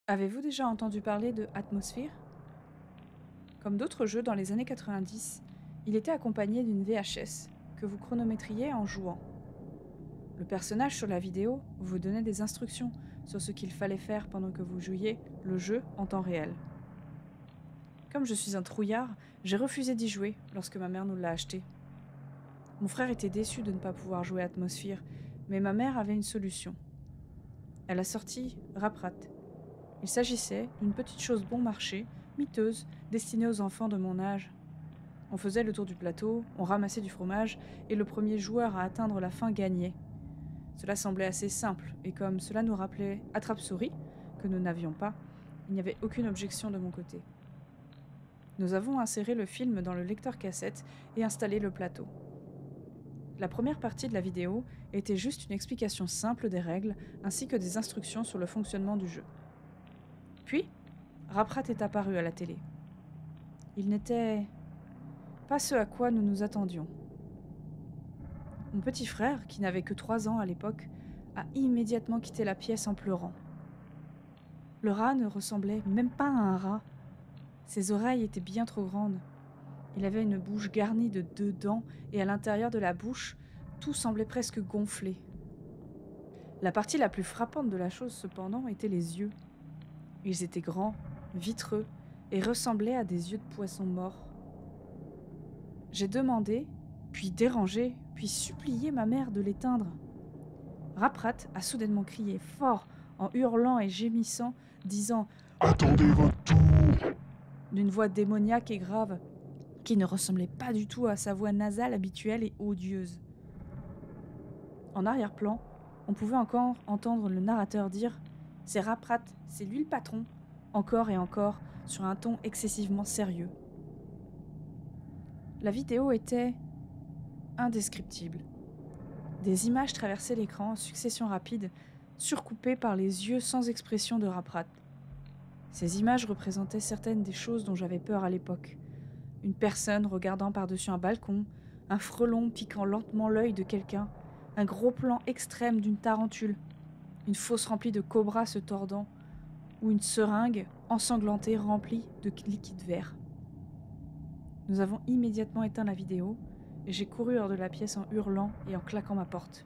Avez-vous déjà entendu parler de Atmosphere? Comme d'autres jeux dans les années 90, il était accompagné d'une VHS que vous chronométriez en jouant. Le personnage sur la vidéo vous donnait des instructions sur ce qu'il fallait faire pendant que vous jouiez le jeu en temps réel. Comme je suis un trouillard, j'ai refusé d'y jouer lorsque ma mère nous l'a acheté. Mon frère était déçu de ne pas pouvoir jouer à Atmosphere, mais ma mère avait une solution. Elle a sorti Raprat. Il s'agissait d'une petite chose bon marché, miteuse, destinée aux enfants de mon âge. On faisait le tour du plateau, on ramassait du fromage, et le premier joueur à atteindre la fin gagnait. Cela semblait assez simple, et comme cela nous rappelait Attrape-souris, que nous n'avions pas, il n'y avait aucune objection de mon côté. Nous avons inséré le film dans le lecteur cassette et installé le plateau. La première partie de la vidéo était juste une explication simple des règles, ainsi que des instructions sur le fonctionnement du jeu. Puis, Raprat est apparu à la télé. Il n'était pas ce à quoi nous nous attendions. Mon petit frère, qui n'avait que 3 ans à l'époque, a immédiatement quitté la pièce en pleurant. Le rat ne ressemblait même pas à un rat. Ses oreilles étaient bien trop grandes. Il avait une bouche garnie de 2 dents et à l'intérieur de la bouche, tout semblait presque gonflé. La partie la plus frappante de la chose, cependant, était les yeux. Ils étaient grands, vitreux et ressemblaient à des yeux de poisson mort. J'ai demandé, puis dérangé, puis supplié ma mère de l'éteindre. Raprat a soudainement crié fort, en hurlant et gémissant, disant « Attendez votre tour !» d'une voix démoniaque et grave, qui ne ressemblait pas du tout à sa voix nasale habituelle et odieuse. En arrière-plan, on pouvait encore entendre le narrateur dire « C'est Raprat, c'est lui le patron !» encore et encore, sur un ton excessivement sérieux. La vidéo était indescriptible. Des images traversaient l'écran en succession rapide, surcoupées par les yeux sans expression de Raprat. Ces images représentaient certaines des choses dont j'avais peur à l'époque. Une personne regardant par-dessus un balcon, un frelon piquant lentement l'œil de quelqu'un, un gros plan extrême d'une tarentule, une fosse remplie de cobras se tordant, ou une seringue ensanglantée remplie de liquide vert. Nous avons immédiatement éteint la vidéo, et j'ai couru hors de la pièce en hurlant et en claquant ma porte.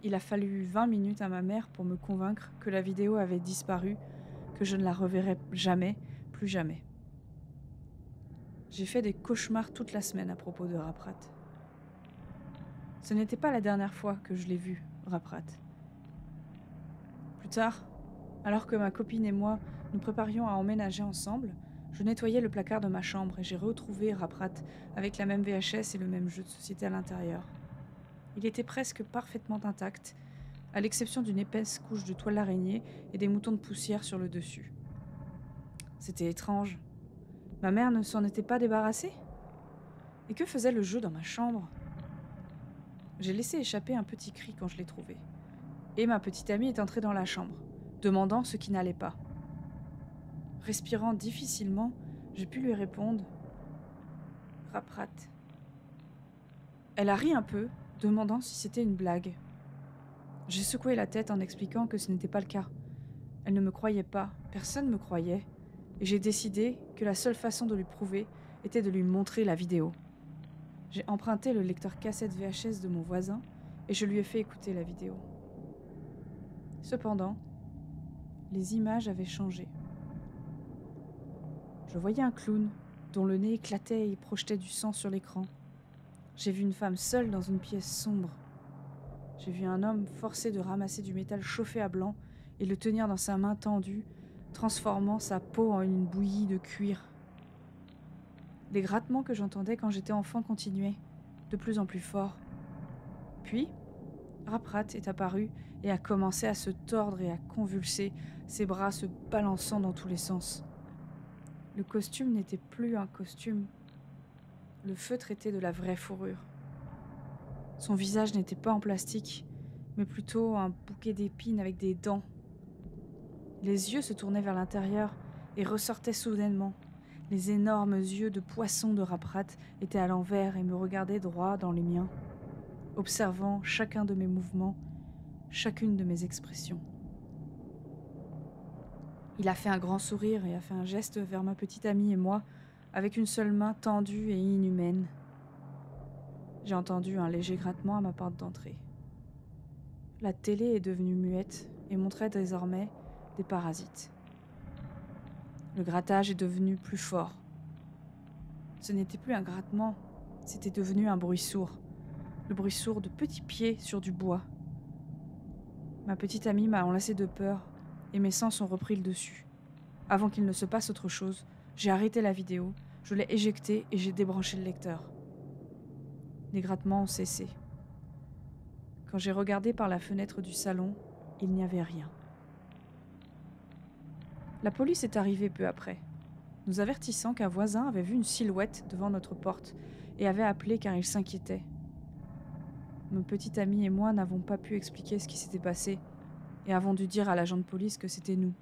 Il a fallu 20 minutes à ma mère pour me convaincre que la vidéo avait disparu, que je ne la reverrais jamais, plus jamais. J'ai fait des cauchemars toute la semaine à propos de Raprat. Ce n'était pas la dernière fois que je l'ai vu, Raprat. Plus tard, alors que ma copine et moi nous préparions à emménager ensemble, je nettoyais le placard de ma chambre et j'ai retrouvé Raprat avec la même VHS et le même jeu de société à l'intérieur. Il était presque parfaitement intact, à l'exception d'une épaisse couche de toile d'araignée et des moutons de poussière sur le dessus. C'était étrange. Ma mère ne s'en était pas débarrassée? Et que faisait le jeu dans ma chambre? J'ai laissé échapper un petit cri quand je l'ai trouvé. Et ma petite amie est entrée dans la chambre, demandant ce qui n'allait pas. Respirant difficilement, j'ai pu lui répondre « Raprat ». Elle a ri un peu, demandant si c'était une blague. J'ai secoué la tête en expliquant que ce n'était pas le cas. Elle ne me croyait pas, personne ne me croyait, et j'ai décidé que la seule façon de lui prouver était de lui montrer la vidéo. J'ai emprunté le lecteur cassette VHS de mon voisin et je lui ai fait écouter la vidéo. Cependant, les images avaient changé. Je voyais un clown dont le nez éclatait et projetait du sang sur l'écran. J'ai vu une femme seule dans une pièce sombre. J'ai vu un homme forcé de ramasser du métal chauffé à blanc et le tenir dans sa main tendue, transformant sa peau en une bouillie de cuir. Les grattements que j'entendais quand j'étais enfant continuaient, de plus en plus forts. Puis, Raprat est apparu et a commencé à se tordre et à convulser, ses bras se balançant dans tous les sens. Le costume n'était plus un costume. Le feutre était de la vraie fourrure. Son visage n'était pas en plastique, mais plutôt un bouquet d'épines avec des dents. Les yeux se tournaient vers l'intérieur et ressortaient soudainement. Les énormes yeux de poisson de Raprat étaient à l'envers et me regardaient droit dans les miens, observant chacun de mes mouvements, chacune de mes expressions. Il a fait un grand sourire et a fait un geste vers ma petite amie et moi, avec une seule main tendue et inhumaine. J'ai entendu un léger grattement à ma porte d'entrée. La télé est devenue muette et montrait désormais des parasites. Le grattage est devenu plus fort. Ce n'était plus un grattement, c'était devenu un bruit sourd. Le bruit sourd de petits pieds sur du bois. Ma petite amie m'a enlacée de peur et mes sens ont repris le dessus. Avant qu'il ne se passe autre chose, j'ai arrêté la vidéo, je l'ai éjectée et j'ai débranché le lecteur. Les grattements ont cessé. Quand j'ai regardé par la fenêtre du salon, il n'y avait rien. La police est arrivée peu après, nous avertissant qu'un voisin avait vu une silhouette devant notre porte et avait appelé car il s'inquiétait. Mon petit ami et moi n'avons pas pu expliquer ce qui s'était passé et avons dû dire à l'agent de police que c'était nous.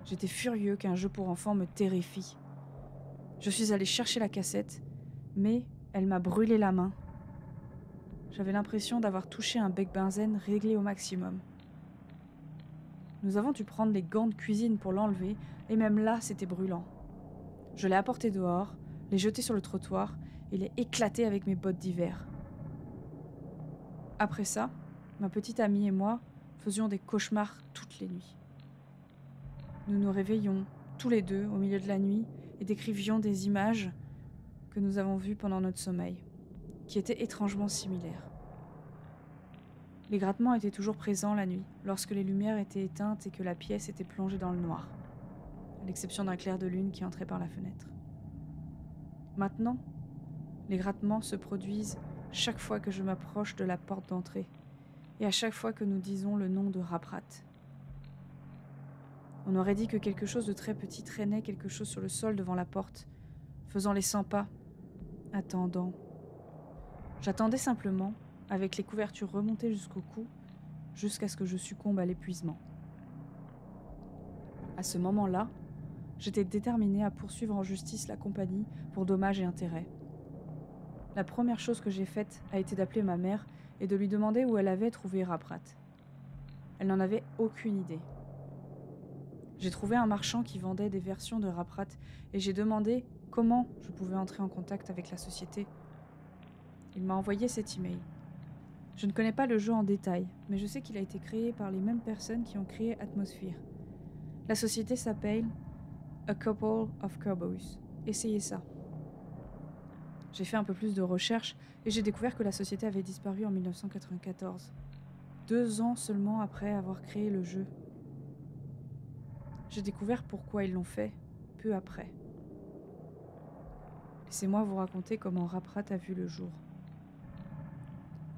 J'étais furieux qu'un jeu pour enfants me terrifie. Je suis allée chercher la cassette, mais elle m'a brûlé la main. J'avais l'impression d'avoir touché un bec benzène réglé au maximum. Nous avons dû prendre les gants de cuisine pour l'enlever, et même là, c'était brûlant. Je l'ai apporté dehors, l'ai jeté sur le trottoir et l'ai éclaté avec mes bottes d'hiver. Après ça, ma petite amie et moi faisions des cauchemars toutes les nuits. Nous nous réveillions, tous les deux, au milieu de la nuit, et décrivions des images que nous avons vues pendant notre sommeil, qui étaient étrangement similaires. Les grattements étaient toujours présents la nuit, lorsque les lumières étaient éteintes et que la pièce était plongée dans le noir, à l'exception d'un clair de lune qui entrait par la fenêtre. Maintenant, les grattements se produisent chaque fois que je m'approche de la porte d'entrée, et à chaque fois que nous disons le nom de Raprat. On aurait dit que quelque chose de très petit traînait quelque chose sur le sol devant la porte, faisant les 100 pas, attendant. J'attendais simplement, avec les couvertures remontées jusqu'au cou, jusqu'à ce que je succombe à l'épuisement. À ce moment-là, j'étais déterminée à poursuivre en justice la compagnie pour dommages et intérêts. La première chose que j'ai faite a été d'appeler ma mère et de lui demander où elle avait trouvé Raprat. Elle n'en avait aucune idée. J'ai trouvé un marchand qui vendait des versions de Raprat et j'ai demandé comment je pouvais entrer en contact avec la société. Il m'a envoyé cet email. Je ne connais pas le jeu en détail, mais je sais qu'il a été créé par les mêmes personnes qui ont créé Atmosphere. La société s'appelle A Couple of Cowboys. Essayez ça. J'ai fait un peu plus de recherches et j'ai découvert que la société avait disparu en 1994, 2 ans seulement après avoir créé le jeu. J'ai découvert pourquoi ils l'ont fait, peu après. Laissez-moi vous raconter comment Raprat a vu le jour.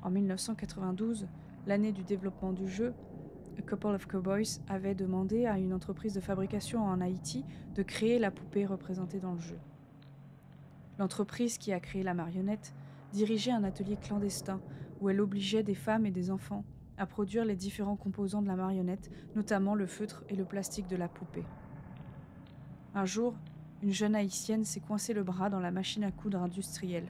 En 1992, l'année du développement du jeu, A Couple of Cowboys avait demandé à une entreprise de fabrication en Haïti de créer la poupée représentée dans le jeu. L'entreprise qui a créé la marionnette dirigeait un atelier clandestin où elle obligeait des femmes et des enfants à produire les différents composants de la marionnette, notamment le feutre et le plastique de la poupée. Un jour, une jeune haïtienne s'est coincé le bras dans la machine à coudre industrielle.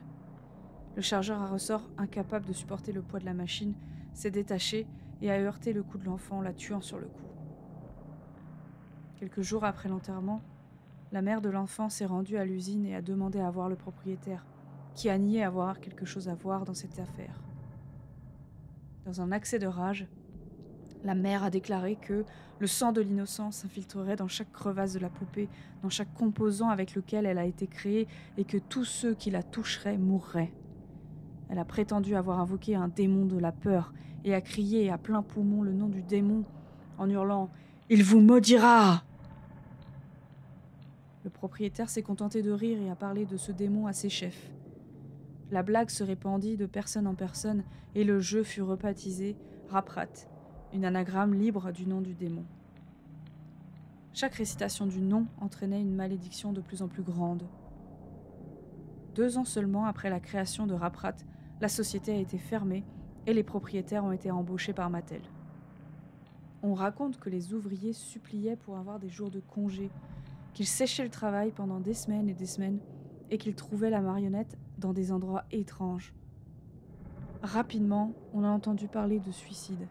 Le chargeur à ressort, incapable de supporter le poids de la machine, s'est détaché et a heurté le cou de l'enfant, la tuant sur le coup. Quelques jours après l'enterrement, la mère de l'enfant s'est rendue à l'usine et a demandé à voir le propriétaire, qui a nié avoir quelque chose à voir dans cette affaire. Dans un accès de rage, la mère a déclaré que le sang de l'innocent s'infiltrerait dans chaque crevasse de la poupée, dans chaque composant avec lequel elle a été créée, et que tous ceux qui la toucheraient mourraient. Elle a prétendu avoir invoqué un démon de la peur et a crié à plein poumon le nom du démon en hurlant « Il vous maudira !» Le propriétaire s'est contenté de rire et a parlé de ce démon à ses chefs. La blague se répandit de personne en personne et le jeu fut rebaptisé Raprat, une anagramme libre du nom du démon. Chaque récitation du nom entraînait une malédiction de plus en plus grande. 2 ans seulement après la création de Raprat, la société a été fermée et les propriétaires ont été embauchés par Mattel. On raconte que les ouvriers suppliaient pour avoir des jours de congé, qu'ils séchaient le travail pendant des semaines et qu'ils trouvaient la marionnette dans des endroits étranges. Rapidement, on a entendu parler de suicide.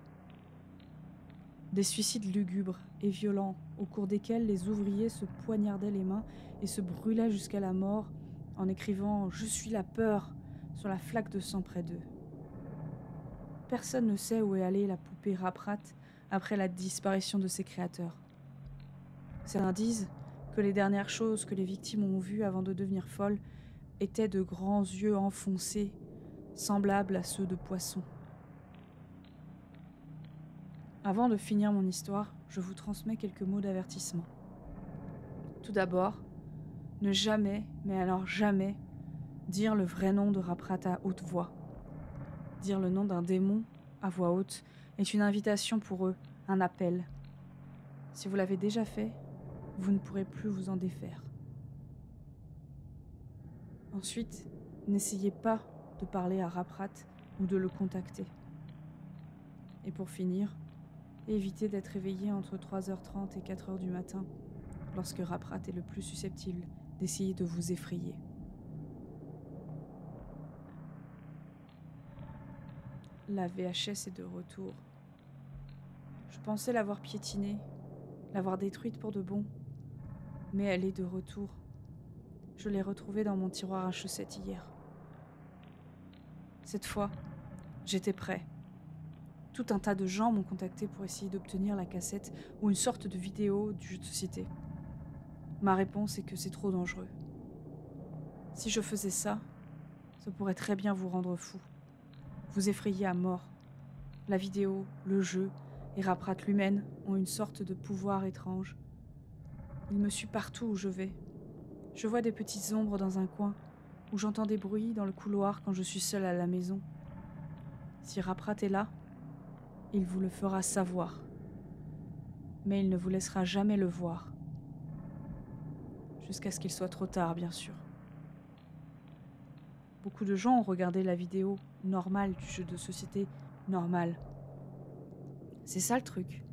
Des suicides lugubres et violents, au cours desquels les ouvriers se poignardaient les mains et se brûlaient jusqu'à la mort en écrivant « Je suis la peur » sur la flaque de sang près d'eux. Personne ne sait où est allée la poupée Raprat après la disparition de ses créateurs. Certains disent que les dernières choses que les victimes ont vues avant de devenir folles étaient de grands yeux enfoncés, semblables à ceux de poissons. Avant de finir mon histoire, je vous transmets quelques mots d'avertissement. Tout d'abord, ne jamais, mais alors jamais, dire le vrai nom de Raprat à haute voix. Dire le nom d'un démon à voix haute est une invitation pour eux, un appel. Si vous l'avez déjà fait, vous ne pourrez plus vous en défaire. Ensuite, n'essayez pas de parler à Raprat ou de le contacter. Et pour finir, évitez d'être réveillé entre 3h30 et 4h du matin, lorsque Raprat est le plus susceptible d'essayer de vous effrayer. La VHS est de retour. Je pensais l'avoir piétinée, l'avoir détruite pour de bon, mais elle est de retour. Je l'ai retrouvée dans mon tiroir à chaussettes hier. Cette fois, j'étais prêt. Tout un tas de gens m'ont contacté pour essayer d'obtenir la cassette ou une sorte de vidéo du jeu de société. Ma réponse est que c'est trop dangereux. Si je faisais ça, ça pourrait très bien vous rendre fou, vous effrayer à mort. La vidéo, le jeu et Raprat lui-même ont une sorte de pouvoir étrange. Il me suit partout où je vais. Je vois des petites ombres dans un coin, ou j'entends des bruits dans le couloir quand je suis seule à la maison. Si Raprat est là, il vous le fera savoir. Mais il ne vous laissera jamais le voir. Jusqu'à ce qu'il soit trop tard, bien sûr. Beaucoup de gens ont regardé la vidéo normale du jeu de société normal. C'est ça le truc.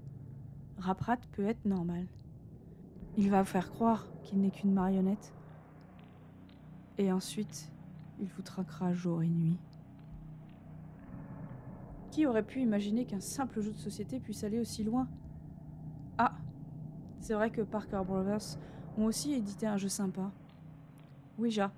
Raprat peut être normal. Il va vous faire croire qu'il n'est qu'une marionnette. Et ensuite, il vous traquera jour et nuit. Qui aurait pu imaginer qu'un simple jeu de société puisse aller aussi loin ? Ah, c'est vrai que Parker Brothers ont aussi édité un jeu sympa. Ouija.